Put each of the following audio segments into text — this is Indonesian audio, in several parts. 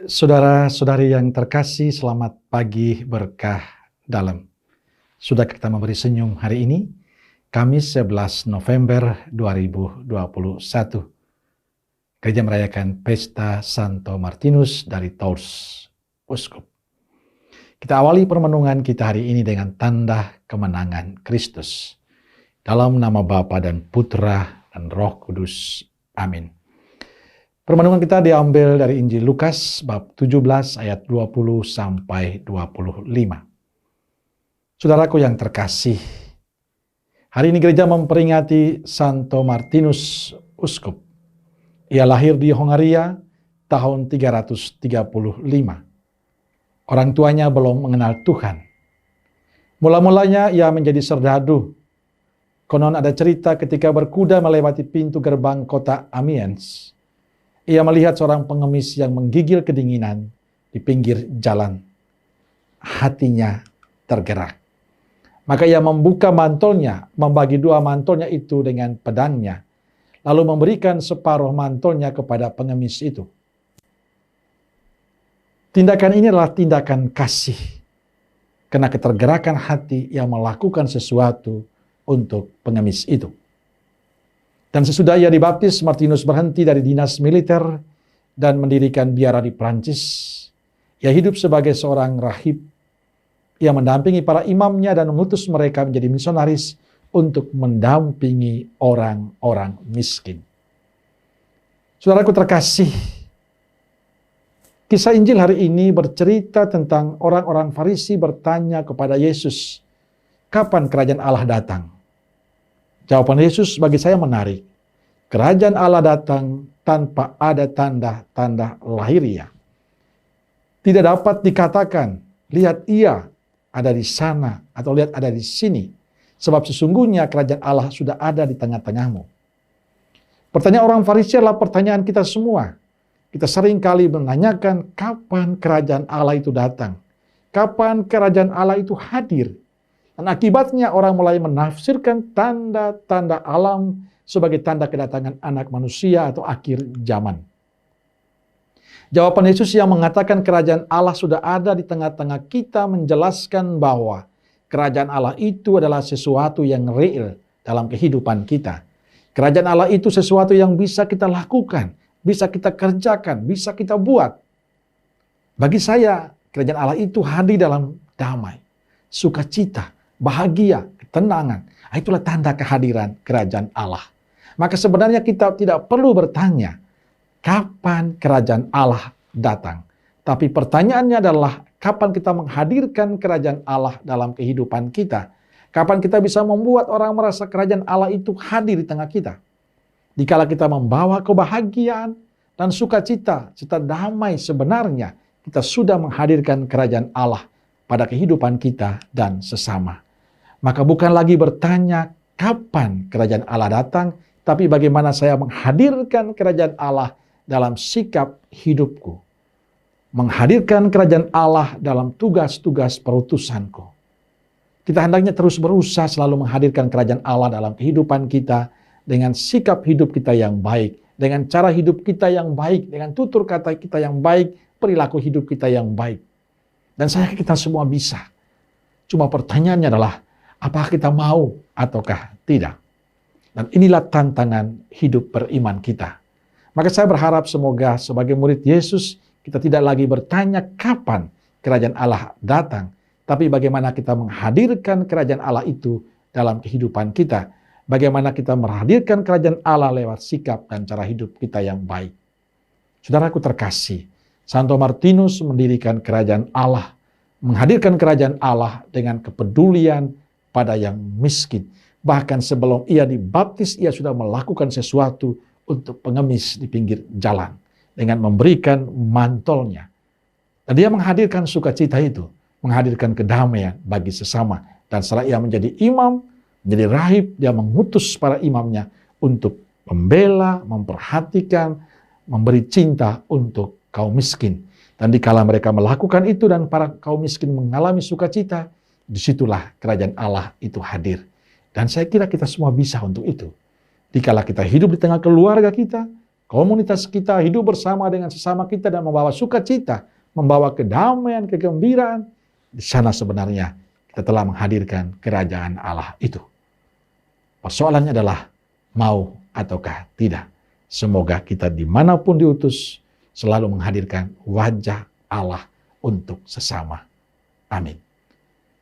Saudara-saudari yang terkasih, selamat pagi berkah dalam. Sudah kita memberi senyum hari ini, Kamis 11 November 2021. Gereja merayakan Pesta Santo Martinus dari Tours, Uskup. Kita awali permenungan kita hari ini dengan tanda kemenangan Kristus. Dalam nama Bapa dan Putra dan Roh Kudus. Amin. Permenungan kita diambil dari Injil Lukas bab 17 ayat 20 sampai 25. Saudaraku yang terkasih, hari ini gereja memperingati Santo Martinus Uskup. Ia lahir di Hongaria tahun 335. Orang tuanya belum mengenal Tuhan. Mula-mulanya ia menjadi serdadu. Konon ada cerita ketika berkuda melewati pintu gerbang kota Amiens. Ia melihat seorang pengemis yang menggigil kedinginan di pinggir jalan. Hatinya tergerak. Maka ia membuka mantolnya, membagi dua mantolnya itu dengan pedangnya, lalu memberikan separuh mantolnya kepada pengemis itu. Tindakan ini adalah tindakan kasih. Karena ketergerakan hati yang melakukan sesuatu untuk pengemis itu. Dan sesudah ia dibaptis, Martinus berhenti dari dinas militer dan mendirikan biara di Prancis. Ia hidup sebagai seorang rahib. Ia mendampingi para imamnya dan mengutus mereka menjadi misionaris untuk mendampingi orang-orang miskin. Saudaraku terkasih, kisah Injil hari ini bercerita tentang orang-orang Farisi bertanya kepada Yesus, kapan kerajaan Allah datang? Jawaban Yesus bagi saya menarik. Kerajaan Allah datang tanpa ada tanda-tanda lahiriah. Tidak dapat dikatakan, lihat ia ada di sana atau lihat ada di sini. Sebab sesungguhnya kerajaan Allah sudah ada di tengah-tengahmu. Pertanyaan orang Farisi adalah pertanyaan kita semua. Kita sering kali menanyakan kapan kerajaan Allah itu datang. Kapan kerajaan Allah itu hadir. Dan akibatnya orang mulai menafsirkan tanda-tanda alam sebagai tanda kedatangan anak manusia atau akhir zaman. Jawaban Yesus yang mengatakan kerajaan Allah sudah ada di tengah-tengah kita menjelaskan bahwa kerajaan Allah itu adalah sesuatu yang real dalam kehidupan kita. Kerajaan Allah itu sesuatu yang bisa kita lakukan, bisa kita kerjakan, bisa kita buat. Bagi saya, kerajaan Allah itu hadir dalam damai, sukacita, bahagia, ketenangan. Itulah tanda kehadiran kerajaan Allah. Maka sebenarnya kita tidak perlu bertanya, kapan kerajaan Allah datang? Tapi pertanyaannya adalah, kapan kita menghadirkan kerajaan Allah dalam kehidupan kita? Kapan kita bisa membuat orang merasa kerajaan Allah itu hadir di tengah kita? Dikala kita membawa kebahagiaan dan sukacita serta damai, sebenarnya kita sudah menghadirkan kerajaan Allah pada kehidupan kita dan sesama. Maka bukan lagi bertanya kapan kerajaan Allah datang, tapi bagaimana saya menghadirkan kerajaan Allah dalam sikap hidupku. Menghadirkan kerajaan Allah dalam tugas-tugas perutusanku. Kita hendaknya terus berusaha selalu menghadirkan kerajaan Allah dalam kehidupan kita dengan sikap hidup kita yang baik, dengan cara hidup kita yang baik, dengan tutur kata kita yang baik, perilaku hidup kita yang baik. Dan saya kita semua bisa. Cuma pertanyaannya adalah, apakah kita mau ataukah tidak? Dan inilah tantangan hidup beriman kita. Maka saya berharap semoga sebagai murid Yesus, kita tidak lagi bertanya kapan kerajaan Allah datang, tapi bagaimana kita menghadirkan kerajaan Allah itu dalam kehidupan kita. Bagaimana kita menghadirkan kerajaan Allah lewat sikap dan cara hidup kita yang baik. Saudaraku terkasih, Santo Martinus mendirikan kerajaan Allah, menghadirkan kerajaan Allah dengan kepedulian pada yang miskin. Bahkan sebelum ia dibaptis, ia sudah melakukan sesuatu untuk pengemis di pinggir jalan dengan memberikan mantolnya. Dan dia menghadirkan sukacita itu, menghadirkan kedamaian bagi sesama. Dan setelah ia menjadi imam, menjadi rahib, dia mengutus para imamnya untuk membela, memperhatikan, memberi cinta untuk kaum miskin. Dan dikala mereka melakukan itu dan para kaum miskin mengalami sukacita, disitulah kerajaan Allah itu hadir. Dan saya kira kita semua bisa untuk itu. Dikala kita hidup di tengah keluarga kita, komunitas kita, hidup bersama dengan sesama kita dan membawa sukacita, membawa kedamaian, kegembiraan, di sana sebenarnya kita telah menghadirkan kerajaan Allah itu. Persoalannya adalah mau ataukah tidak. Semoga kita dimanapun diutus selalu menghadirkan wajah Allah untuk sesama. Amin.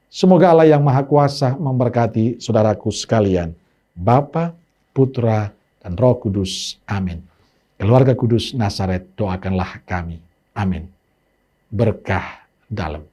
Semoga Allah yang Maha Kuasa memberkati saudaraku sekalian, Bapa, Putra, dan Roh Kudus. Amin. Keluarga Kudus Nazaret, doakanlah kami. Amin. Berkah dalam.